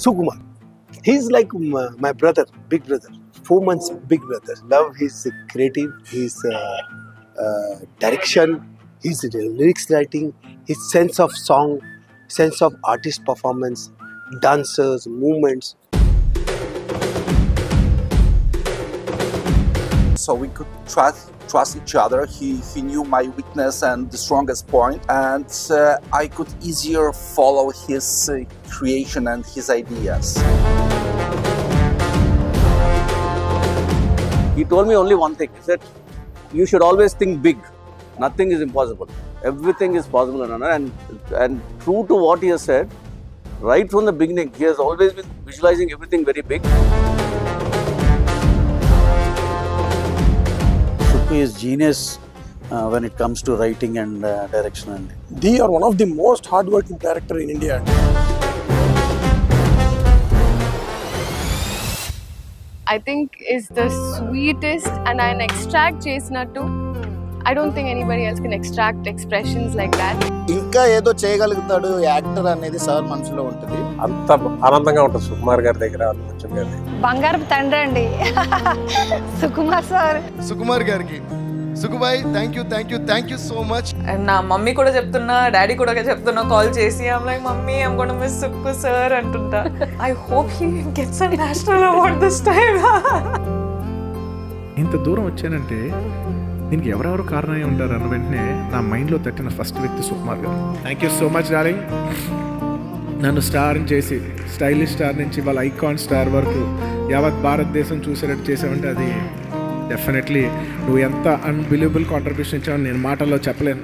Sukumar. He's like my brother, big brother, 4 months big brother. Love his creative, his direction, his lyrics writing, his sense of song, sense of artist performance, dancers, movements. So we could trust each other. He knew my weakness and the strongest point, and I could easier follow his creation and his ideas. He told me only one thing. He said, you should always think big. Nothing is impossible. Everything is possible. And true to what he has said, right from the beginning, he has always been visualizing everything very big. Suku is genius when it comes to writing and direction. They are one of the most hardworking character in India. I think is the sweetest, and I extract చేసినట్టు. I don't think anybody else can extract expressions like that. ఇంకా ఏదో చేయగలుగుతాడు actor అనేది sir మనసులో ఉంటుంది. అంత ఆనందంగా ఉంటుంది సుకుమార్ గారి దగ్గర అనిపించింది అది. బంగారపు తండ్రి అండి సుకుమార్ సార్. సుకుమార్ గారికి సుకుబాయ్ థ్యాంక్ యూ సో మచ్. నా మమ్మీ కూడా చెప్తున్నా, డాడీ కూడా చెప్తున్నా, కాల్ చేసి I'm like mummy I'm gonna miss Sukku sir అంటుంటా. I hope he gets a national award this time. ఇంత దూరం వచ్చానంటే దీనికి ఎవరెవరు కారణమై ఉంటారు అన్న వెంటనే నా మైండ్లో తట్టిన ఫస్ట్ వ్యక్తి సుకుమార్ గారు. Thank you so much darling. నన్ను స్టార్ని చేసి స్టైలిష్ స్టార్ నుంచి వాళ్ళ ఐకాన్ స్టార్ వరకు యావత్ భారతదేశం చూసేటట్టు చేసామంటే అది డెఫినెట్లీ నువ్వు ఎంత అన్బిలీవబుల్ కాంట్రిబ్యూషన్ ఇచ్చావని నేను మాటల్లో చెప్పలేను.